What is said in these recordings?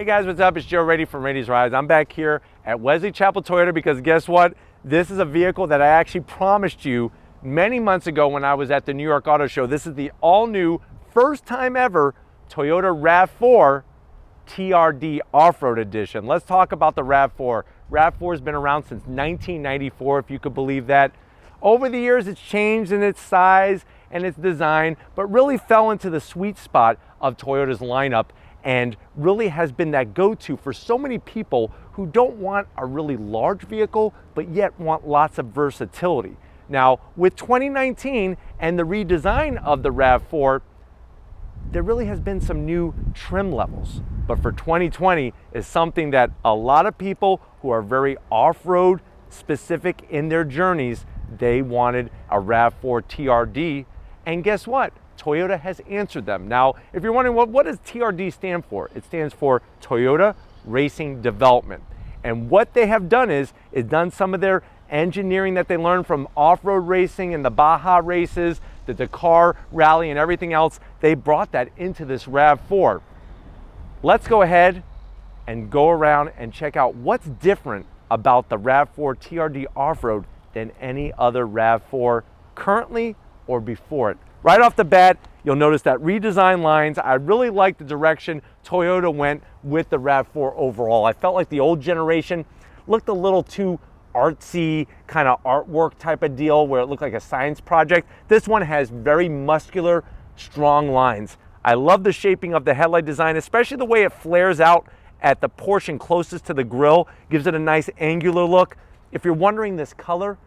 Hey guys, what's up? It's Joe Rady from Rady's Rides. I'm back here at Wesley Chapel Toyota because guess what? This is a vehicle that I actually promised you many months ago when I was at the New York Auto Show. This is the all-new, first time ever Toyota RAV4 TRD Off Road Edition. Let's talk about the RAV4. RAV4 has been around since 1994, if you could believe that. Over the years, it's changed in its size and its design, but really fell into the sweet spot of Toyota's lineup and really has been that go-to for so many people who don't want a really large vehicle, but yet want lots of versatility. Now, with 2019 and the redesign of the RAV4, there really has been some new trim levels. But for 2020 is something that a lot of people who are very off-road specific in their journeys, they wanted a RAV4 TRD. And guess what? Toyota has answered them. Now, if you're wondering, what does TRD stand for? It stands for Toyota Racing Development. And what they have done is done some of their engineering that they learned from off-road racing and the Baja races, the Dakar Rally and everything else. They brought that into this RAV4. Let's go ahead and go around and check out what's different about the RAV4 TRD Off-Road than any other RAV4 currently or before it. Right off the bat, you'll notice that redesigned lines. I really like the direction Toyota went with the RAV4 overall. I felt like the old generation looked a little too artsy, kind of artwork type of deal where it looked like a science project. This one has very muscular, strong lines. I love the shaping of the headlight design, especially the way it flares out at the portion closest to the grille, gives it a nice angular look. If you're wondering this color,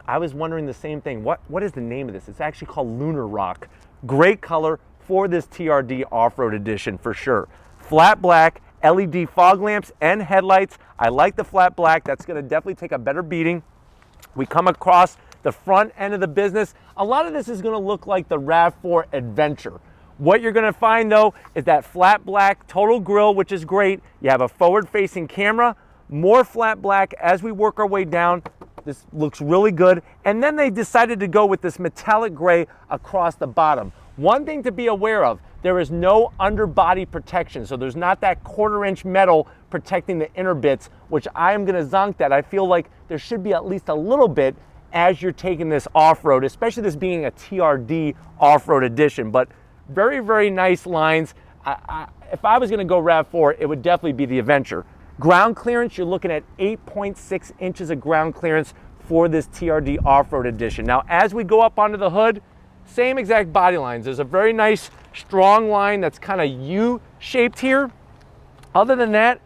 I was wondering the same thing. What is the name of this? It's actually called Lunar Rock. Great color for this TRD Off-Road Edition for sure. Flat black, LED fog lamps and headlights. I like the flat black. That's gonna definitely take a better beating. We come across the front end of the business. A lot of this is gonna look like the RAV4 Adventure. What you're gonna find though is that flat black total grille, which is great. You have a forward-facing camera, more flat black as we work our way down. This looks really good. And then they decided to go with this metallic gray across the bottom. One thing to be aware of, there is no underbody protection. So there's not that 1/4-inch metal protecting the inner bits, which I am gonna zonk that. I feel like there should be at least a little bit as you're taking this off-road, especially this being a TRD off-road edition. But very, very nice lines. If I was gonna go RAV4, it would definitely be the Adventure. Ground clearance, you're looking at 8.6 inches of ground clearance for this TRD Off-Road Edition. Now, as we go up onto the hood, same exact body lines. There's a very nice, strong line that's kind of U-shaped here. Other than that,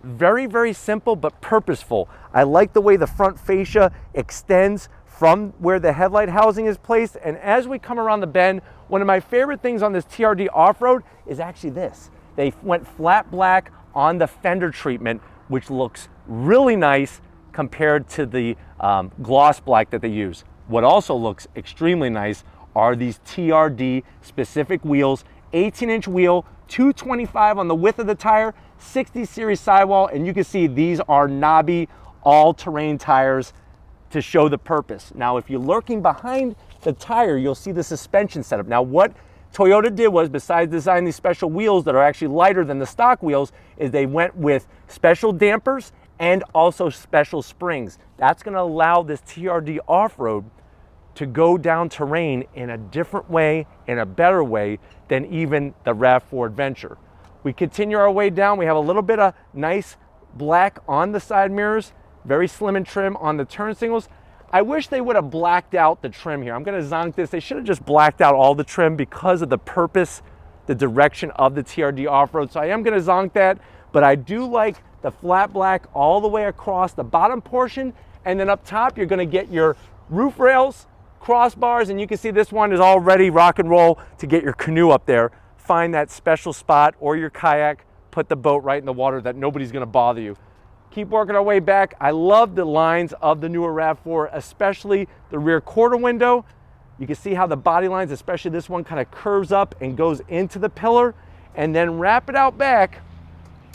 very, very simple but purposeful. I like the way the front fascia extends from where the headlight housing is placed. And as we come around the bend, one of my favorite things on this TRD Off-Road is actually this. They went flat black on the fender treatment, which looks really nice compared to the gloss black that they use. What also looks extremely nice are these TRD specific wheels, 18-inch wheel, 225 on the width of the tire, 60 series sidewall, and you can see these are knobby all-terrain tires to show the purpose. Now, if you're lurking behind the tire, you'll see the suspension setup. Now, what Toyota did was, besides designing these special wheels that are actually lighter than the stock wheels, is they went with special dampers and also special springs. That's gonna allow this TRD Off-Road to go down terrain in a different way, in a better way than even the RAV4 Adventure. We continue our way down. We have a little bit of nice black on the side mirrors, very slim and trim on the turn signals. I wish they would have blacked out the trim here. I'm gonna zonk this. They should have just blacked out all the trim because of the purpose, the direction of the TRD Off-Road. So I am gonna zonk that, but I do like the flat black all the way across the bottom portion. And then up top, you're gonna get your roof rails, crossbars, and you can see this one is already rock and roll to get your canoe up there. Find that special spot or your kayak, put the boat right in the water that nobody's gonna bother you. Keep working our way back. I love the lines of the newer RAV4, especially the rear quarter window. You can see how the body lines, especially this one, kind of curves up and goes into the pillar. And then wrap it out back,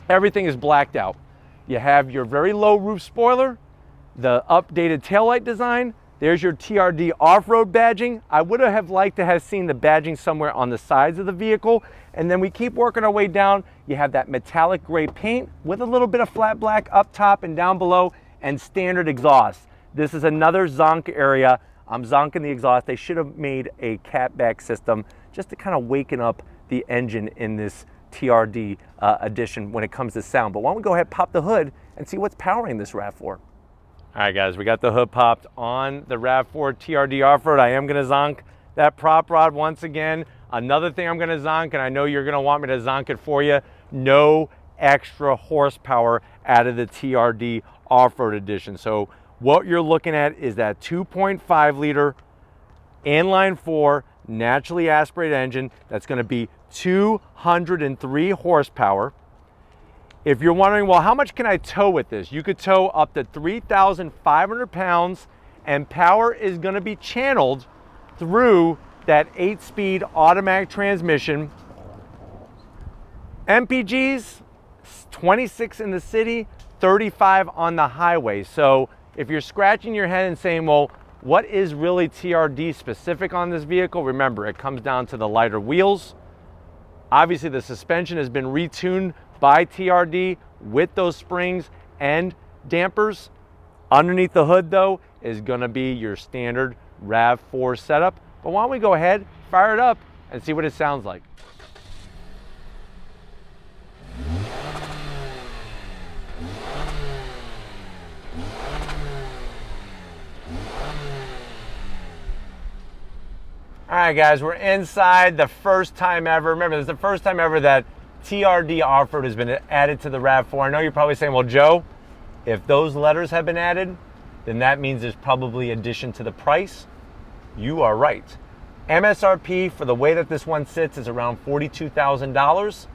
everything is blacked out. You have your very low roof spoiler, the updated taillight design, There's your TRD Off Road badging. I would have liked to have seen the badging somewhere on the sides of the vehicle. And then we keep working our way down. You have that metallic gray paint with a little bit of flat black up top and down below, and standard exhaust. This is another zonk area. I'm zonking the exhaust. They should have made a catback system just to kind of waken up the engine in this TRD edition when it comes to sound. But why don't we go ahead and pop the hood and see what's powering this RAV4. All right, guys, we got the hood popped on the RAV4 TRD Off Road. I am gonna zonk that prop rod once again. Another thing I'm gonna zonk, and I know you're gonna want me to zonk it for you, no extra horsepower out of the TRD Off Road edition. So what you're looking at is that 2.5 liter inline four naturally aspirated engine that's gonna be 203 horsepower. If you're wondering, well, how much can I tow with this? You could tow up to 3,500 pounds, and power is gonna be channeled through that 8-speed automatic transmission. MPGs, 26 in the city, 35 on the highway. So if you're scratching your head and saying, well, what is really TRD specific on this vehicle? Remember, it comes down to the lighter wheels. Obviously, the suspension has been retuned by TRD with those springs and dampers. Underneath the hood, though, is gonna be your standard RAV4 setup. But why don't we go ahead, fire it up, and see what it sounds like. All right, guys, we're inside. The first time ever. Remember, this is the first time ever that TRD Off Road has been added to the RAV4. I know you're probably saying, well, Joe, if those letters have been added, then that means there's probably addition to the price. You are right. MSRP for the way that this one sits is around $42,000.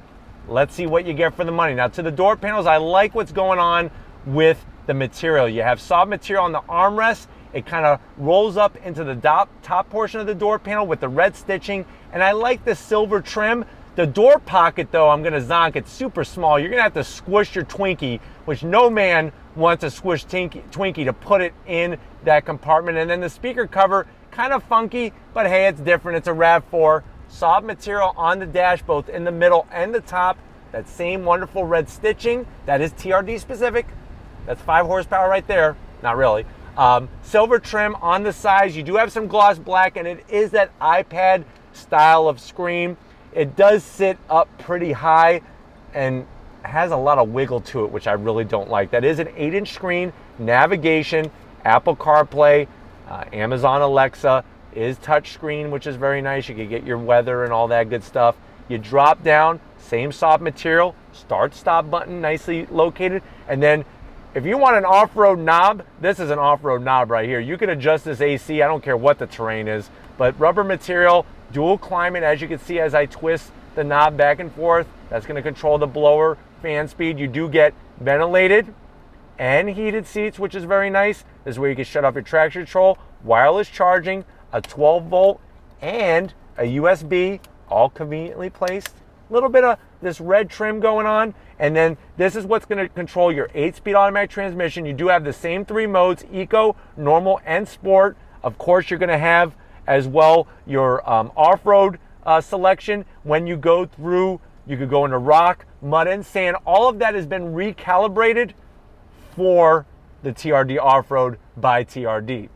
Let's see what you get for the money. Now, to the door panels, I like what's going on with the material. You have soft material on the armrest. It kind of rolls up into the top portion of the door panel with the red stitching. And I like the silver trim. The door pocket, though, I'm gonna zonk, it's super small. You're gonna have to squish your Twinkie, which no man wants a squish Twinkie to put it in that compartment. And then the speaker cover, kind of funky, but hey, it's different. It's a RAV4. Soft material on the dash, both in the middle and the top. That same wonderful red stitching. That is TRD specific. That's 5 horsepower right there. Not really. Silver trim on the sides. You do have some gloss black, and it is that iPad style of screen. It does sit up pretty high and has a lot of wiggle to it, which I really don't like. That is an 8-inch screen, navigation, Apple CarPlay, Amazon Alexa, is touchscreen, which is very nice. You can get your weather and all that good stuff. You drop down, same soft material, start stop button nicely located. And then if you want an off-road knob, this is an off-road knob right here. You can adjust this AC, I don't care what the terrain is, but rubber material, dual climate, as you can see as I twist the knob back and forth. That's gonna control the blower fan speed. You do get ventilated and heated seats, which is very nice. This is where you can shut off your traction control, wireless charging, a 12-volt, and a USB, all conveniently placed. A little bit of this red trim going on. And then this is what's gonna control your 8-speed automatic transmission. You do have the same 3 modes, Eco, Normal, and Sport. Of course, you're gonna have as well your off-road selection. When you go through, you could go into rock, mud, and sand. All of that has been recalibrated for the TRD Off-Road by TRD.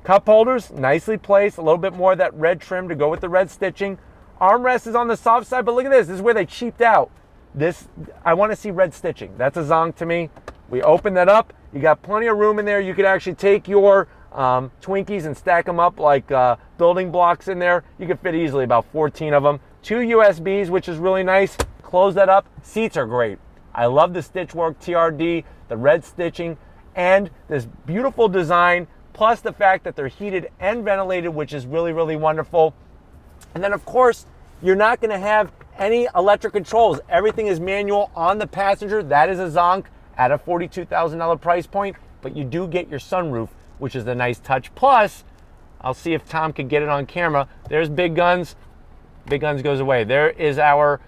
Cup holders, nicely placed. A little bit more of that red trim to go with the red stitching. Armrest is on the soft side, but look at this. This is where they cheaped out. This, I want to see red stitching. That's a zonk to me. We open that up. You got plenty of room in there. You could actually take your Twinkies and stack them up like building blocks in there. You could fit easily about 14 of them. 2 USBs, which is really nice. Close that up. Seats are great. I love the stitch work, TRD, the red stitching, and this beautiful design, plus the fact that they're heated and ventilated, which is really, really wonderful. And then, of course, you're not going to have any electric controls. Everything is manual on the passenger. That is a zonk at a $42,000 price point, but you do get your sunroof, which is a nice touch. Plus, I'll see if Tom can get it on camera. There's Big Guns. Big Guns goes away. There is our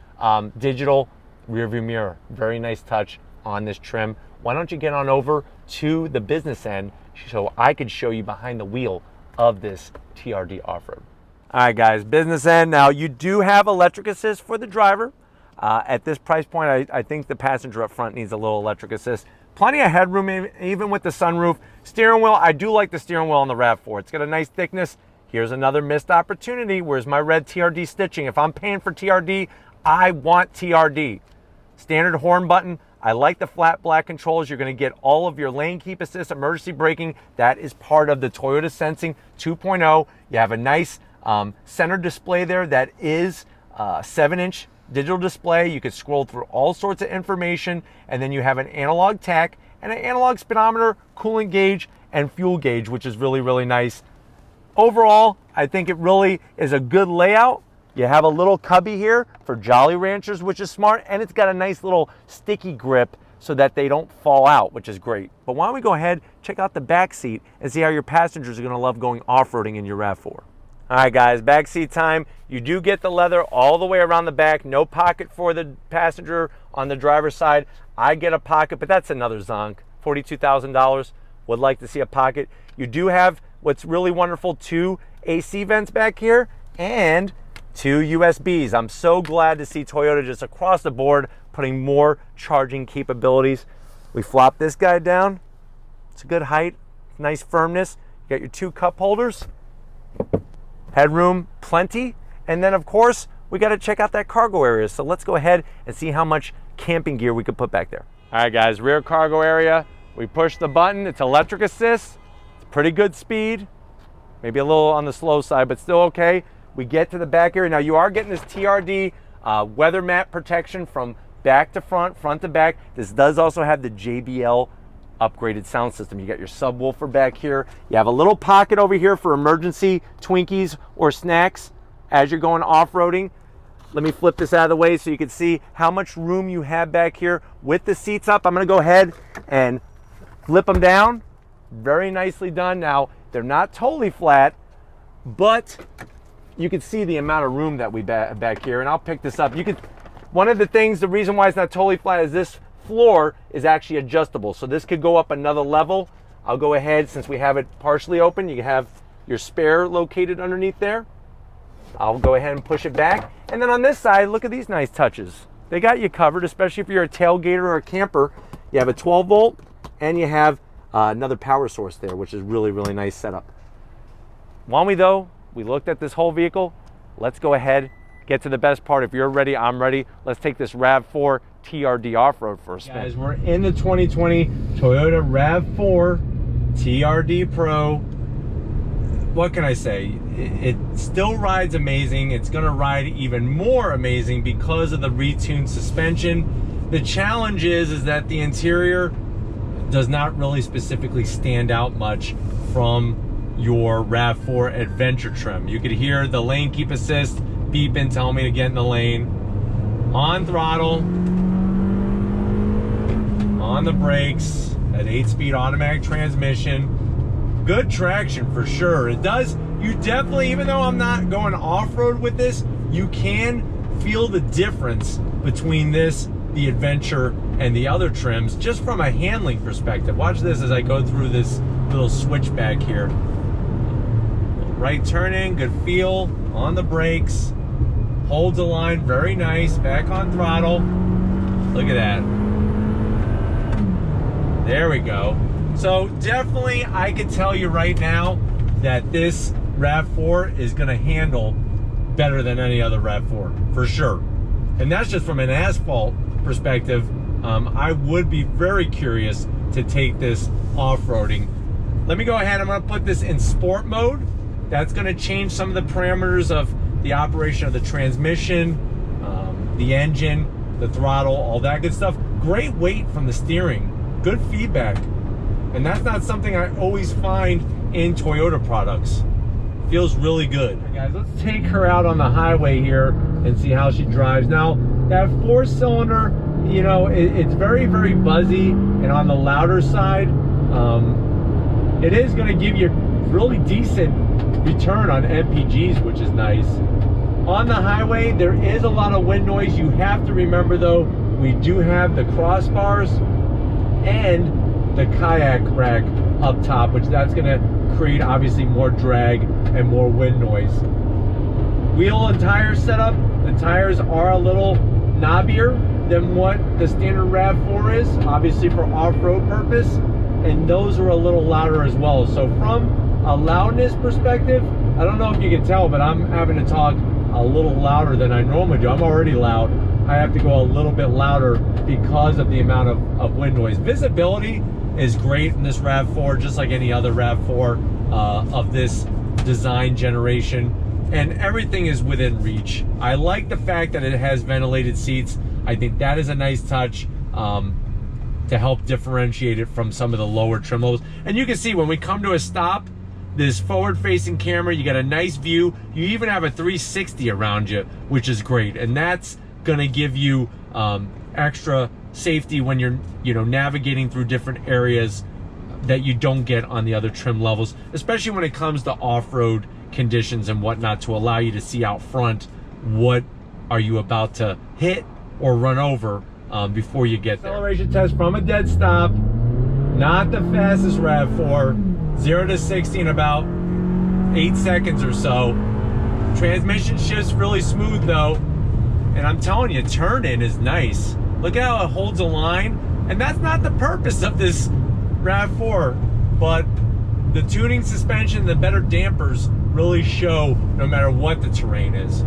digital rear view mirror. Very nice touch on this trim. Why don't you get on over to the business end, so I could show you behind the wheel of this TRD Off Road. All right, guys, business end. Now, you do have electric assist for the driver. At this price point, I think the passenger up front needs a little electric assist. Plenty of headroom, even with the sunroof. Steering wheel, I do like the steering wheel on the RAV4. It's got a nice thickness. Here's another missed opportunity. Where's my red TRD stitching? If I'm paying for TRD, I want TRD. Standard horn button. I like the flat black controls. You're going to get all of your lane keep assist, emergency braking. That is part of the Toyota Sensing 2.0. You have a nice center display there that is 7-inch digital display. You can scroll through all sorts of information, and then you have an analog tach and an analog speedometer, coolant gauge, and fuel gauge, which is really, really nice. Overall, I think it really is a good layout. You have a little cubby here for Jolly Ranchers, which is smart, and it's got a nice little sticky grip so that they don't fall out, which is great. But why don't we go ahead, check out the back seat, and see how your passengers are gonna love going off-roading in your RAV4. All right, guys, back seat time. You do get the leather all the way around the back. No pocket for the passenger on the driver's side. I get a pocket, but that's another zonk. $42,000. Would like to see a pocket. You do have what's really wonderful, 2 AC vents back here and 2 USBs. I'm so glad to see Toyota just across the board putting more charging capabilities. We flop this guy down. It's a good height, nice firmness. You got your 2 cup holders. Headroom, plenty. And then, of course, we got to check out that cargo area. So let's go ahead and see how much camping gear we could put back there. All right, guys, rear cargo area. We push the button. It's electric assist. It's pretty good speed. Maybe a little on the slow side, but still okay. We get to the back area. Now, you are getting this TRD weather mat protection from back to front, front to back. This does also have the JBL upgraded sound system. You got your subwoofer back here. You have a little pocket over here for emergency Twinkies or snacks as you're going off-roading. Let me flip this out of the way so you can see how much room you have back here with the seats up. I'm going to go ahead and flip them down. Very nicely done. Now, they're not totally flat, but you can see the amount of room that we back here, and I'll pick this up. One of the things, the reason why it's not totally flat is this floor is actually adjustable, so this could go up another level. I'll go ahead, since we have it partially open, you have your spare located underneath there. I'll go ahead and push it back. And then on this side, look at these nice touches. They got you covered, especially if you're a tailgater or a camper. You have a 12 volt and you have another power source there, which is really, really nice setup. Why don't we, though, we looked at this whole vehicle. Let's go ahead, get to the best part. If you're ready, I'm ready. Let's take this RAV4 TRD Off Road for a spin. Guys, we're in the 2020 Toyota RAV4 TRD Pro. What can I say? It still rides amazing. It's gonna ride even more amazing because of the retuned suspension. The challenge is that the interior does not really specifically stand out much from your RAV4 Adventure trim. You could hear the lane keep assist beeping, telling me to get in the lane. On throttle, on the brakes, at 8-speed automatic transmission. Good traction for sure. It does, you definitely, even though I'm not going off-road with this, you can feel the difference between this, the Adventure, and the other trims, just from a handling perspective. Watch this as I go through this little switchback here. Right turning, good feel on the brakes. Holds the line, very nice. Back on throttle. Look at that. There we go. So definitely, I can tell you right now that this RAV4 is going to handle better than any other RAV4, for sure. And that's just from an asphalt perspective. I would be very curious to take this off-roading. Let me go ahead, I'm going to put this in sport mode. That's going to change some of the parameters of the operation of the transmission, the engine, the throttle, all that good stuff. Great weight from the steering, good feedback. And that's not something I always find in Toyota products. Feels really good. Right, guys, let's take her out on the highway here and see how she drives. Now, that 4-cylinder, you know, it's very, very buzzy and on the louder side. It is going to give you really decent return on MPGs, which is nice. On the highway, there is a lot of wind noise. You have to remember, though, we do have the crossbars and the kayak rack up top, which that's gonna create obviously more drag and more wind noise. Wheel and tire setup, the tires are a little knobbier than what the standard RAV4 is, obviously for off-road purpose, and those are a little louder as well. So from a loudness perspective, I don't know if you can tell, but I'm having to talk a little louder than I normally do. I'm already loud. I have to go a little bit louder because of the amount of wind noise. Visibility is great in this RAV4, just like any other RAV4 of this design generation, and everything is within reach. I like the fact that it has ventilated seats. I think that is a nice touch to help differentiate it from some of the lower trim levels. And you can see when we come to a stop, this forward-facing camera, you got a nice view. You even have a 360 around you, which is great, and that's going to give you extra safety when you're navigating through different areas that you don't get on the other trim levels, especially when it comes to off-road conditions and whatnot, to allow you to see out front what are you about to hit or run over before you get there. Acceleration test from a dead stop, not the fastest RAV4. 0 to 60 in about 8 seconds or so. Transmission shifts really smooth though, and I'm telling you, turn in is nice. Look at how it holds a line, and that's not the purpose of this RAV4, but the tuning suspension, the better dampers really show no matter what the terrain is.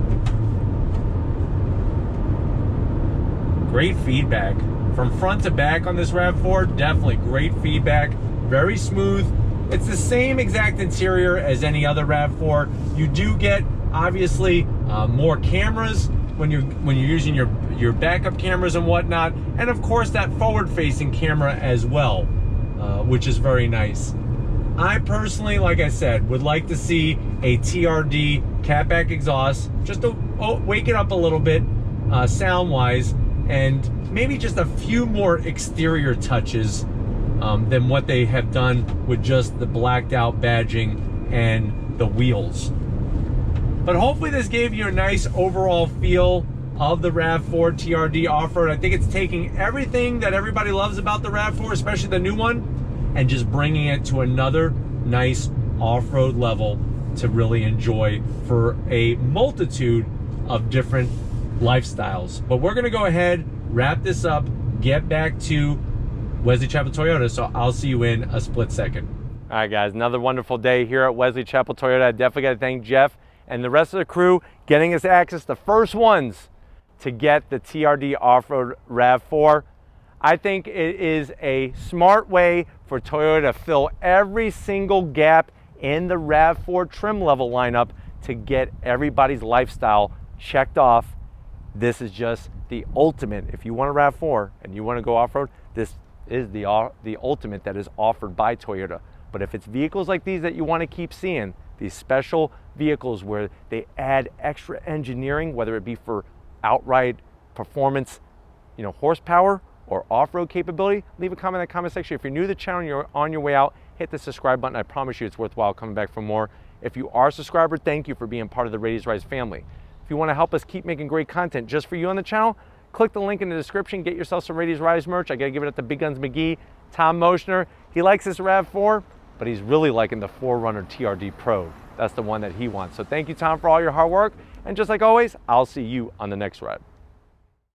Great feedback from front to back on this RAV4. Definitely great feedback, very smooth. It's the same exact interior as any other RAV4. You do get obviously more cameras when you're using your backup cameras and whatnot, and of course that forward-facing camera as well, which is very nice. I personally, like I said, would like to see a TRD catback exhaust just to wake it up a little bit sound-wise, and maybe just a few more exterior touches than what they have done with just the blacked out badging and the wheels. But hopefully this gave you a nice overall feel of the RAV4 TRD Off Road. I think it's taking everything that everybody loves about the RAV4, especially the new one, and just bringing it to another nice off-road level to really enjoy for a multitude of different lifestyles. But we're gonna go ahead, wrap this up, get back to Wesley Chapel Toyota, so I'll see you in a split second. All right, guys, another wonderful day here at Wesley Chapel Toyota. I definitely got to thank Jeff and the rest of the crew getting us access, the first ones to get the TRD Off Road RAV4. I think it is a smart way for Toyota to fill every single gap in the RAV4 trim level lineup to get everybody's lifestyle checked off. This is just the ultimate. If you want a RAV4 and you want to go off-road, this is the ultimate that is offered by Toyota. But if it's vehicles like these that you want to keep seeing, these special vehicles where they add extra engineering, whether it be for outright performance, horsepower or off-road capability, leave a comment in the comment section. If you're new to the channel and you're on your way out, hit the subscribe button. I promise you it's worthwhile coming back for more. If you are a subscriber, thank you for being part of the Radius Rise family. If you want to help us keep making great content just for you on the channel, click the link in the description, get yourself some Radius Rise merch. I gotta give it up to Big Guns McGee, Tom Moschner. He likes this RAV4, but he's really liking the 4Runner TRD Pro. That's the one that he wants. So thank you, Tom, for all your hard work. And just like always, I'll see you on the next ride.